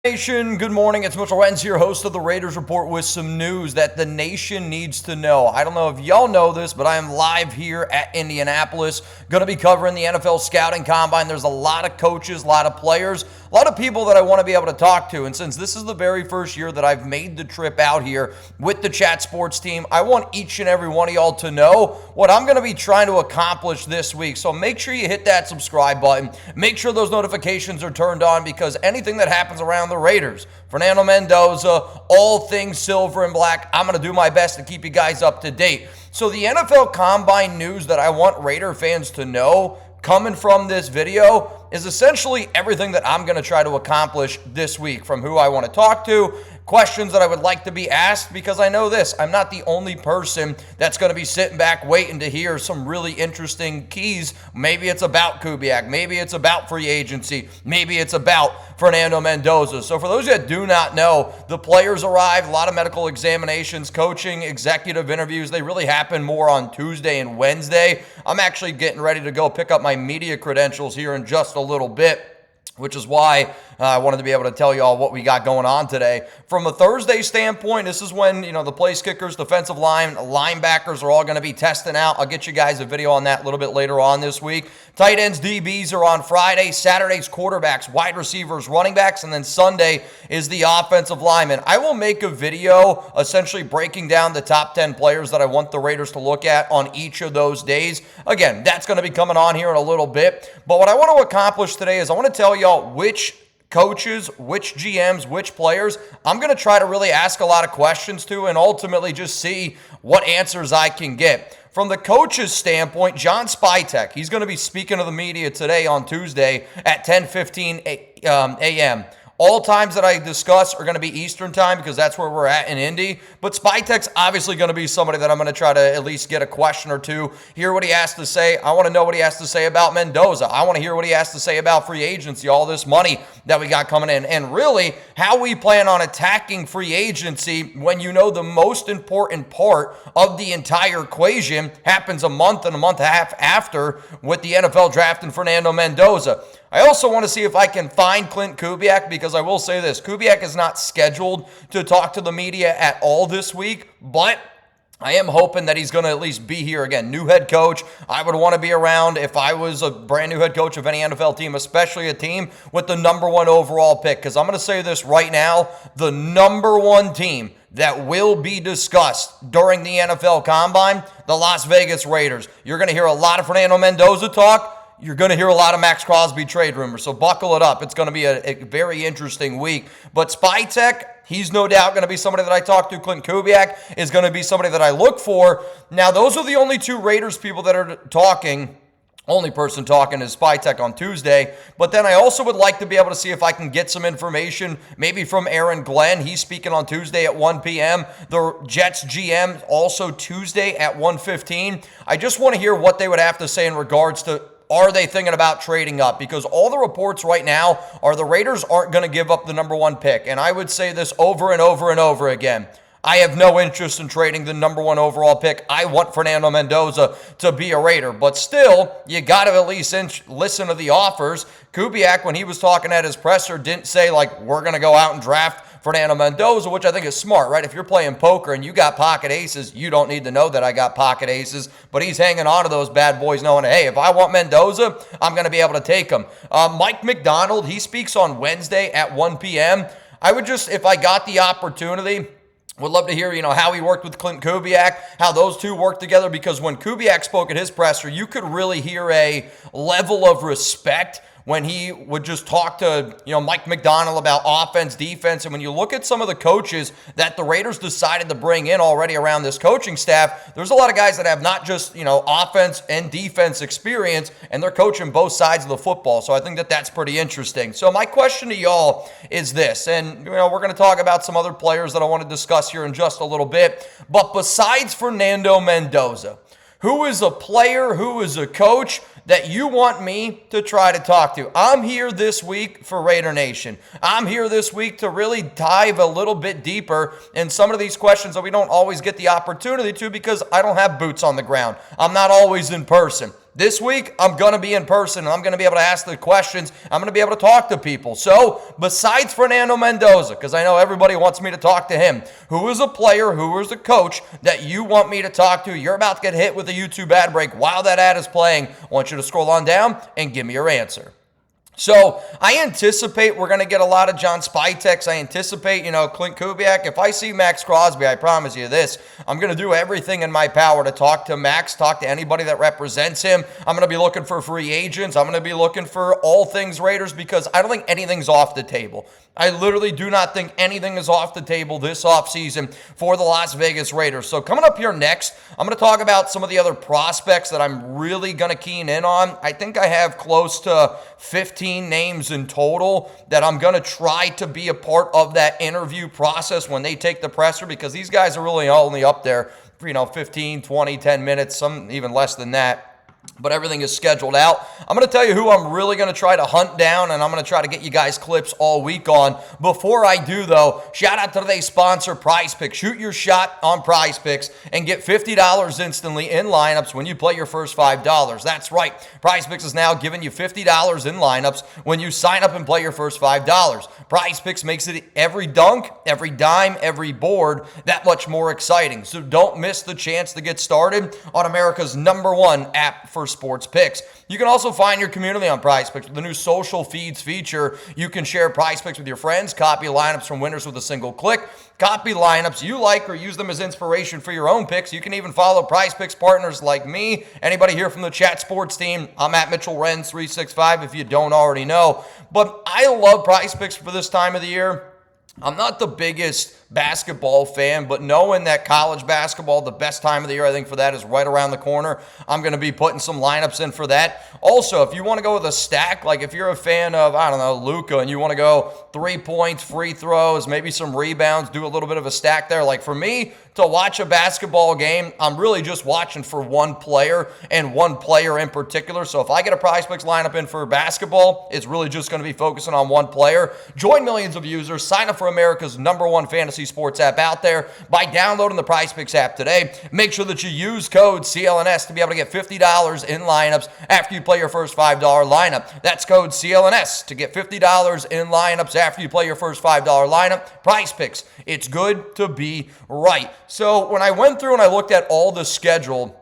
Nation, good morning. It's Mitchell Renz here, host of the Raiders Report, with some news that the nation needs to know. I don't know if y'all know this, but I am live here at Indianapolis, going to be covering the NFL Scouting Combine. There's a lot of coaches, a lot of players, a lot of people that I want to be able to talk to. And since this is the very first year that I've made the trip out here with the Chat Sports team, I want each and every one of y'all to know what I'm going to be trying to accomplish this week. So make sure you hit that subscribe button. Make sure those notifications are turned on, because anything that happens around the Raiders, Fernando, Mendoza, all things silver and black, I'm going to do my best to keep you guys up to date. So the NFL Combine news that I want Raider fans to know coming from this video is essentially everything that I'm going to try to accomplish this week, from who I want to talk to, questions that I would like to be asked, because I know this, I'm not the only person that's going to be sitting back waiting to hear some really interesting keys. Maybe it's about Kubiak, maybe it's about free agency, maybe it's about Fernando Mendoza. So for those that do not know, the players arrive, a lot of medical examinations, coaching, executive interviews. They really happen more on Tuesday and Wednesday. I'm actually getting ready to go pick up my media credentials here in just a little bit, which is why I wanted to be able to tell you all what we got going on today. From a Thursday standpoint, this is when, the place kickers, defensive line, linebackers are all going to be testing out. I'll get you guys a video on that a little bit later on this week. Tight ends, DBs are on Friday. Saturday's quarterbacks, wide receivers, running backs, and then Sunday is the offensive linemen. I will make a video essentially breaking down the top 10 players that I want the Raiders to look at on each of those days. Again, that's going to be coming on here in a little bit. But what I want to accomplish today is I want to tell y'all which coaches, which GMs, which players I'm going to try to really ask a lot of questions to, and ultimately just see what answers I can get. From the coach's standpoint, John Spytek, he's going to be speaking to the media today on Tuesday at 10:15 a.m. All times that I discuss are going to be Eastern time, because that's where we're at in Indy. But Spytek's obviously going to be somebody that I'm going to try to at least get a question or two, hear what he has to say. I want to know what he has to say about Mendoza. I want to hear what he has to say about free agency, all this money that we got coming in, and really how we plan on attacking free agency when the most important part of the entire equation happens a month and a month and a half after, with the NFL draft and Fernando Mendoza. I also want to see if I can find Klint Kubiak, because I will say this, Kubiak is not scheduled to talk to the media at all this week, but I am hoping that he's going to at least be here. Again, new head coach. I would want to be around if I was a brand new head coach of any NFL team, especially a team with the number one overall pick, because I'm going to say this right now, the number one team that will be discussed during the NFL Combine, the Las Vegas Raiders. You're going to hear a lot of Fernando Mendoza talk. You're going to hear a lot of Maxx Crosby trade rumors, so buckle it up. It's going to be a very interesting week. But Spytek, he's no doubt going to be somebody that I talk to. Klint Kubiak is going to be somebody that I look for. Now, those are the only two Raiders people that are talking. Only person talking is Spytek on Tuesday. But then I also would like to be able to see if I can get some information, maybe from Aaron Glenn. He's speaking on Tuesday at 1 p.m. The Jets GM also Tuesday at 1:15. I just want to hear what they would have to say in regards to, are they thinking about trading up? Because all the reports right now are the Raiders aren't going to give up the number one pick. And I would say this over and over and over again. I have no interest in trading the number one overall pick. I want Fernando Mendoza to be a Raider. But still, you got to at least listen to the offers. Kubiak, when he was talking at his presser, didn't say, we're going to go out and draft Fernando Mendoza, which I think is smart, right? If you're playing poker and you got pocket aces, you don't need to know that I got pocket aces. But he's hanging on to those bad boys knowing, hey, if I want Mendoza, I'm going to be able to take him. Macdonald, he speaks on Wednesday at 1 p.m. I would just, if I got the opportunity, would love to hear, how he worked with Klint Kubiak, how those two worked together, because when Kubiak spoke at his presser, you could really hear a level of respect when he would just talk to, Macdonald about offense, defense. And when you look at some of the coaches that the Raiders decided to bring in already around this coaching staff, there's a lot of guys that have not just, offense and defense experience, and they're coaching both sides of the football. So I think that that's pretty interesting. So my question to y'all is this, and, we're going to talk about some other players that I want to discuss here in just a little bit. But besides Fernando Mendoza, who is a player, who is a coach that you want me to try to talk to? I'm here this week for Raider Nation. I'm here this week to really dive a little bit deeper in some of these questions that we don't always get the opportunity to, because I don't have boots on the ground. I'm not always in person. This week, I'm going to be in person. I'm going to be able to ask the questions. I'm going to be able to talk to people. So, besides Fernando Mendoza, because I know everybody wants me to talk to him, who is a player, who is a coach that you want me to talk to? You're about to get hit with a YouTube ad break while that ad is playing. I want you to scroll on down and give me your answer. So I anticipate we're going to get a lot of John Spyteks. I anticipate, Klint Kubiak. If I see Maxx Crosby, I promise you this, I'm going to do everything in my power to talk to Max, talk to anybody that represents him. I'm going to be looking for free agents. I'm going to be looking for all things Raiders because I don't think anything's off the table. I literally do not think anything is off the table this offseason for the Las Vegas Raiders. So coming up here next, I'm going to talk about some of the other prospects that I'm really going to keen in on. I think I have close to 15 names in total that I'm going to try to be a part of that interview process when they take the presser because these guys are really only up there for, 15, 20, 10 minutes, some even less than that. But everything is scheduled out. I'm going to tell you who I'm really going to try to hunt down, and I'm going to try to get you guys clips all week on. Before I do, though, shout out to today's sponsor, PrizePicks. Shoot your shot on PrizePicks and get $50 instantly in lineups when you play your first $5. That's right. PrizePicks is now giving you $50 in lineups when you sign up and play your first $5. PrizePicks makes it every dunk, every dime, every board that much more exciting. So don't miss the chance to get started on America's #1 app for sports picks. You can also find your community on PrizePicks with the new social feeds feature. You can share PrizePicks with your friends, copy lineups from winners with a single click, copy lineups you like or use them as inspiration for your own picks. You can even follow PrizePicks partners like me, anybody here from the Chat Sports team. I'm at Mitchell Renz 365 if you don't already know. But I love PrizePicks for this time of the year. I'm not the biggest basketball fan, but knowing that college basketball, the best time of the year, I think for that is right around the corner. I'm going to be putting some lineups in for that. Also, if you want to go with a stack, like if you're a fan of, Luka, and you want to go 3 points, free throws, maybe some rebounds, do a little bit of a stack there. Like for me, to watch a basketball game, I'm really just watching for one player and one player in particular. So if I get a PrizePicks lineup in for basketball, it's really just going to be focusing on one player. Join millions of users. Sign up for America's #1 fantasy sports app out there by downloading the PrizePicks app today. Make sure that you use code CLNS to be able to get $50 in lineups after you play your first $5 lineup. That's code CLNS to get $50 in lineups after you play your first $5 lineup. PrizePicks. It's good to be right. So when I went through and I looked at all the schedule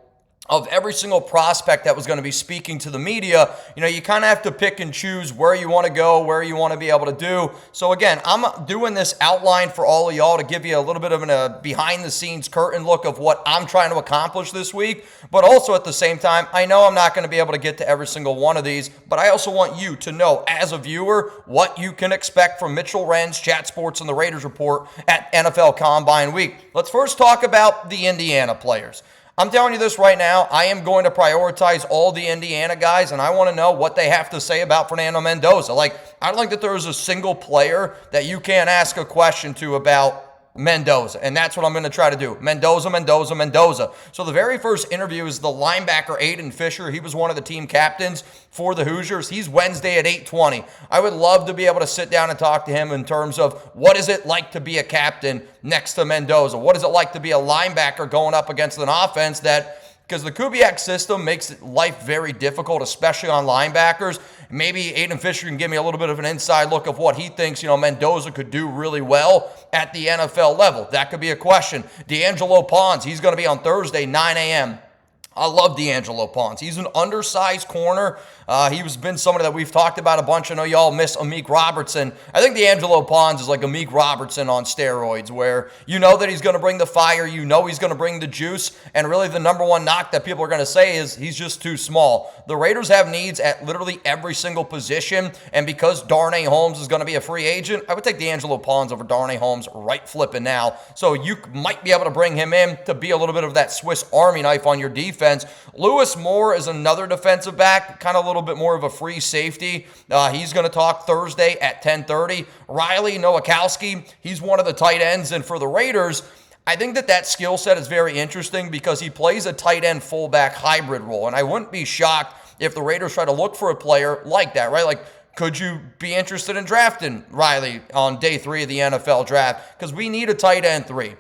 of every single prospect that was going to be speaking to the media, you kind of have to pick and choose where you want to go, where you want to be able to do. So again, I'm doing this outline for all of y'all to give you a little bit of a behind-the-scenes curtain look of what I'm trying to accomplish this week. But also at the same time, I know I'm not going to be able to get to every single one of these, but I also want you to know, as a viewer, what you can expect from Mitchell Renz, Chat Sports, and the Raiders Report at NFL Combine Week. Let's first talk about the Indiana players. I'm telling you this right now, I am going to prioritize all the Indiana guys, and I want to know what they have to say about Fernando Mendoza. I don't think that there's a single player that you can't ask a question to about Mendoza, and that's what I'm going to try to do. Mendoza. So the very first interview is the linebacker Aiden Fisher. He was one of the team captains for the Hoosiers. He's Wednesday at 8:20. I would love to be able to sit down and talk to him in terms of what is it like to be a captain next to Mendoza? What is it like to be a linebacker going up against an offense because the Kubiak system makes life very difficult, especially on linebackers. Maybe Aiden Fisher can give me a little bit of an inside look of what he thinks, Mendoza could do really well at the NFL level. That could be a question. D'Angelo Pons, he's going to be on Thursday, 9 a.m. I love D'Angelo Pons. He's an undersized corner. He's been somebody that we've talked about a bunch. I know y'all miss Amik Robertson. I think D'Angelo Pons is like Amik Robertson on steroids, where you know that he's going to bring the fire, you know he's going to bring the juice, and really the #1 knock that people are going to say is he's just too small. The Raiders have needs at literally every single position, and because Darnay Holmes is going to be a free agent, I would take D'Angelo Pons over Darnay Holmes right flipping now. So you might be able to bring him in to be a little bit of that Swiss Army knife on your defense. Lewis Moore is another defensive back, kind of a little bit more of a free safety. He's going to talk Thursday at 10:30. Riley Nowakowski, he's one of the tight ends, and for the Raiders, I think that skill set is very interesting because he plays a tight end fullback hybrid role, and I wouldn't be shocked if the Raiders try to look for a player like that, right? Could you be interested in drafting Riley on day 3 of the NFL draft? Because we need a tight end 3.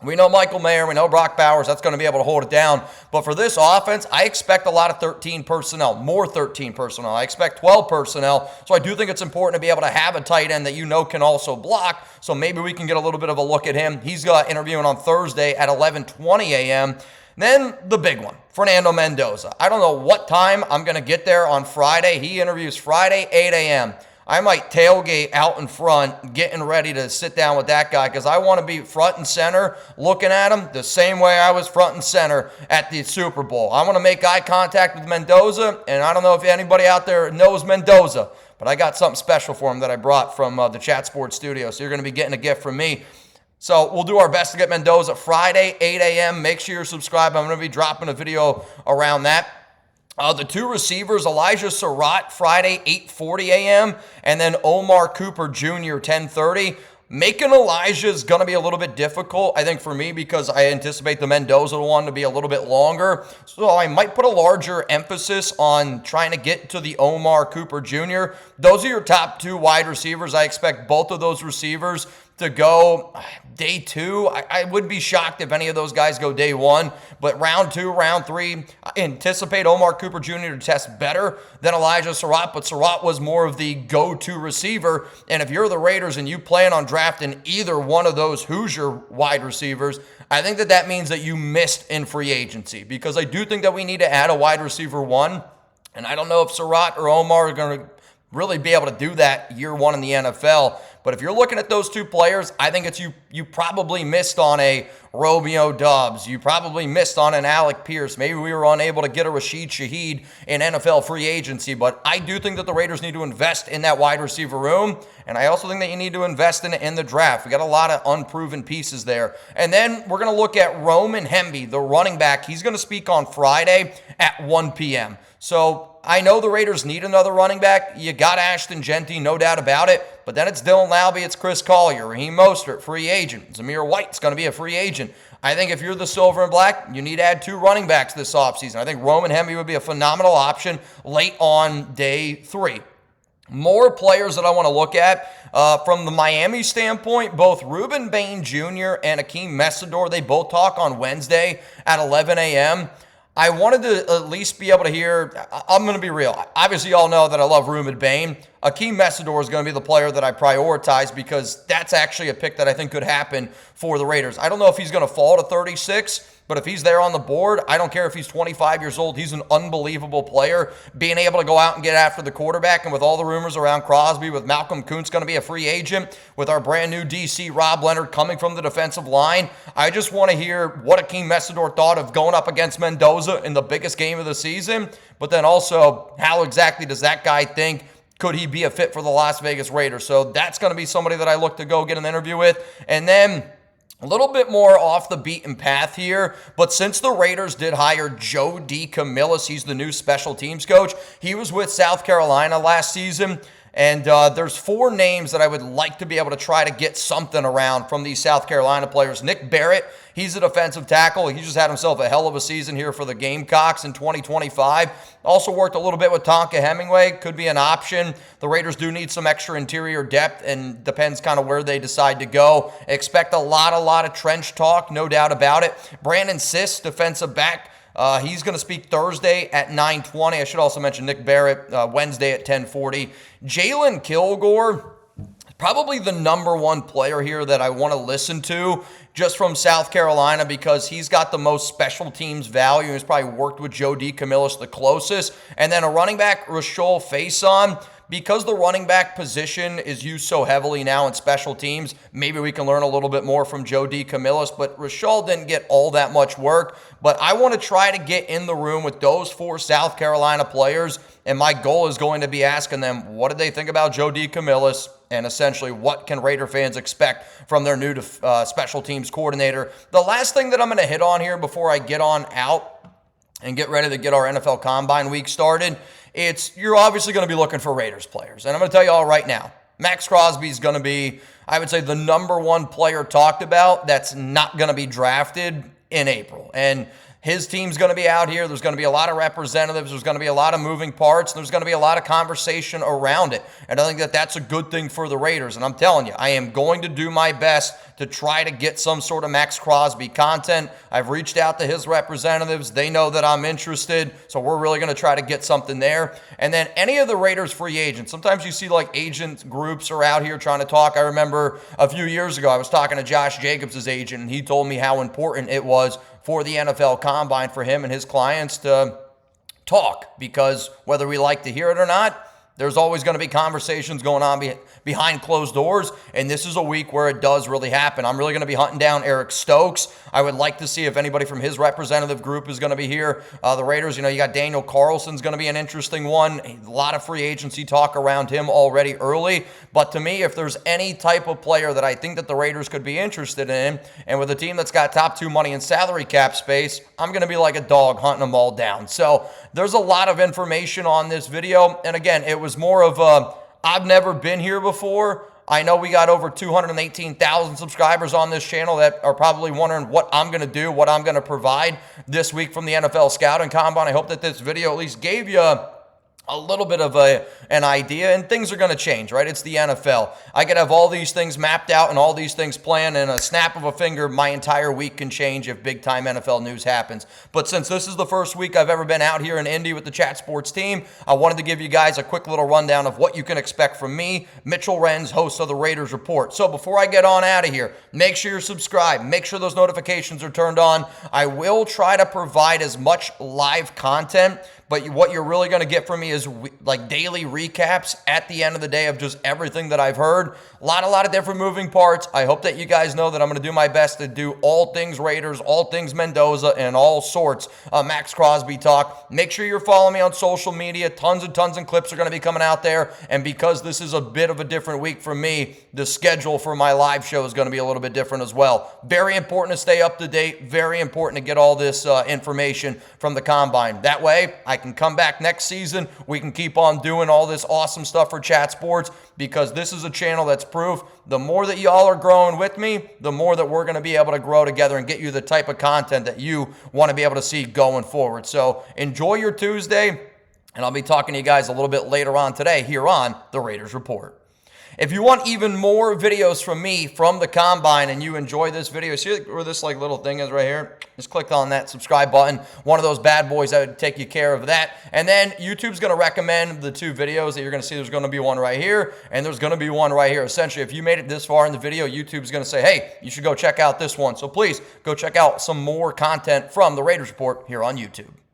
We know Michael Mayer, we know Brock Bowers, that's going to be able to hold it down. But for this offense, I expect a lot of 13 personnel, more 13 personnel. I expect 12 personnel. So I do think it's important to be able to have a tight end that you know can also block. So maybe we can get a little bit of a look at him. He's interviewing on Thursday at 11:20 a.m. Then the big one, Fernando Mendoza. I don't know what time I'm going to get there on Friday. He interviews Friday, 8 a.m. I might tailgate out in front, getting ready to sit down with that guy because I want to be front and center looking at him the same way I was front and center at the Super Bowl. I want to make eye contact with Mendoza, and I don't know if anybody out there knows Mendoza, but I got something special for him that I brought from the Chat Sports studio, so you're going to be getting a gift from me. So we'll do our best to get Mendoza Friday, 8 a.m. Make sure you're subscribed. I'm going to be dropping a video around that. The two receivers, Elijah Sarratt, Friday, 8:40 a.m., and then Omar Cooper Jr., 10:30. Making Elijah is going to be a little bit difficult, I think, for me because I anticipate the Mendoza one to be a little bit longer. So I might put a larger emphasis on trying to get to the Omar Cooper Jr. Those are your top two wide receivers. I expect both of those receivers to go day 2. I would be shocked if any of those guys go day 1, but round 2, round 3, I anticipate Omar Cooper Jr. to test better than Elijah Sarratt, but Sarratt was more of the go-to receiver, and if you're the Raiders and you plan on drafting either one of those Hoosier wide receivers, I think that means that you missed in free agency, because I do think that we need to add a wide receiver 1, and I don't know if Sarratt or Omar are going to really be able to do that year 1 in the NFL. But if you're looking at those two players, I think it's you probably missed on a Romeo Doubs. You probably missed on an Alec Pierce. Maybe we were unable to get a Rashid Shaheed in NFL free agency. But I do think that the Raiders need to invest in that wide receiver room. And I also think that you need to invest in it in the draft. We got a lot of unproven pieces there. And then we're going to look at Roman Hemby, the running back. He's going to speak on Friday at 1 p.m. So I know the Raiders need another running back. You got Ashton Genty, no doubt about it. But then it's Dylan Laube, it's Chris Collier, Raheem Mostert, free agent. Zamir White's going to be a free agent. I think if you're the silver and black, you need to add 2 running backs this offseason. I think Roman Hemby would be a phenomenal option late on day 3. More players that I want to look at from the Miami standpoint, both Rueben, Bain Jr. and Akheem Mesidor, they both talk on Wednesday at 11 a.m. I wanted to at least be able to hear, I'm going to be real. Obviously, y'all know that I love Rueben Bain. Akheem Mesidor is going to be the player that I prioritize because that's actually a pick that I think could happen for the Raiders. I don't know if he's going to fall to 36, but if he's there on the board, I don't care if he's 25 years old. He's an unbelievable player. Being able to go out and get after the quarterback, and with all the rumors around Crosby, with Malcolm Kuntz going to be a free agent, with our brand new DC Rob Leonard coming from the defensive line, I just want to hear what Akheem Mesidor thought of going up against Mendoza in the biggest game of the season, but then also how exactly does that guy think could he be a fit for the Las Vegas Raiders? So that's going to be somebody that I look to go get an interview with. And then a little bit more off the beaten path here, but since the Raiders did hire Joe DeCamillis, he's the new special teams coach. He was with South Carolina last season, and there's 4 names that I would like to be able to try to get something around from these South Carolina players. Nick Barrett, he's a defensive tackle. He just had himself a hell of a season here for the Gamecocks in 2025. Also worked a little bit with Tonka Hemingway. Could be an option. The Raiders do need some extra interior depth, and depends kind of where they decide to go. Expect a lot of trench talk, no doubt about it. Brandon Cisse, defensive back. He's going to speak Thursday at 9:20. I should also mention Nick Barrett, Wednesday at 10:40. Jalen Kilgore, probably the number 1 player here that I want to listen to just from South Carolina because he's got the most special teams value. He's probably worked with Joe DeCamillis the closest. And then a running back, Rahsul Faison. Because the running back position is used so heavily now in special teams, maybe we can learn a little bit more from Joe DeCamillis, but Rahsul didn't get all that much work. But I want to try to get in the room with those 4 South Carolina players, and my goal is going to be asking them, what did they think about Joe DeCamillis, and essentially what can Raider fans expect from their new special teams coordinator. The last thing that I'm going to hit on here before I get on out and get ready to get our NFL Combine week started, you're obviously going to be looking for Raiders players. And I'm going to tell you all right now, Maxx Crosby is going to be, I would say, the number 1 player talked about that's not going to be drafted in April. And His team's going to be out here. There's going to be a lot of representatives. There's going to be a lot of moving parts. And there's going to be a lot of conversation around it. And I think that that's a good thing for the Raiders. And I'm telling you, I am going to do my best to try to get some sort of Maxx Crosby content. I've reached out to his representatives. They know that I'm interested. So we're really going to try to get something there. And then any of the Raiders free agents. Sometimes you see like agent groups are out here trying to talk. I remember a few years ago, I was talking to Josh Jacobs' agent, and he told me how important it was for the NFL Combine for him and his clients to talk, because whether we like to hear it or not, there's always going to be conversations going on behind closed doors, and this is a week where it does really happen. I'm really going to be hunting down Eric Stokes. I would like to see if anybody from his representative group is going to be here. The Raiders, you got Daniel Carlson's going to be an interesting one. A lot of free agency talk around him already early, but to me, if there's any type of player that I think that the Raiders could be interested in, and with a team that's got top 2 money and salary cap space, I'm going to be like a dog hunting them all down. So there's a lot of information on this video, and again, it was more of a, I've never been here before. I know we got over 218,000 subscribers on this channel that are probably wondering what I'm going to do, what I'm going to provide this week from the NFL Scouting Combine. I hope that this video at least gave you a little bit of an idea, and things are going to change, right? It's the NFL. I could have all these things mapped out and all these things planned, and a snap of a finger, my entire week can change if big-time NFL news happens. But since this is the first week I've ever been out here in Indy with the Chat Sports team, I wanted to give you guys a quick little rundown of what you can expect from me, Mitchell Renz, host of the Raiders Report. So before I get on out of here, make sure you're subscribed. Make sure those notifications are turned on. I will try to provide as much live content, but what you're really going to get from me is like daily recaps at the end of the day of just everything that I've heard. A lot of different moving parts. I hope that you guys know that I'm going to do my best to do all things Raiders, all things Mendoza, and all sorts of Maxx Crosby talk. Make sure you're following me on social media. Tons and clips are going to be coming out there. And because this is a bit of a different week for me, the schedule for my live show is going to be a little bit different as well. Very important to stay up to date. Very important to get all this information from the Combine. That way, I can come back next season. We can keep on doing all this awesome stuff for Chat Sports, because this is a channel that's proof. The more that y'all are growing with me, the more that we're going to be able to grow together and get you the type of content that you want to be able to see going forward. So enjoy your Tuesday, and I'll be talking to you guys a little bit later on today here on the Raiders Report. If you want even more videos from me from the Combine and you enjoy this video, see where this like little thing is right here? Just click on that subscribe button. One of those bad boys that would take you care of that. And then YouTube's going to recommend the 2 videos that you're going to see. There's going to be one right here, and there's going to be one right here. Essentially, if you made it this far in the video, YouTube's going to say, hey, you should go check out this one. So please go check out some more content from the Raiders Report here on YouTube.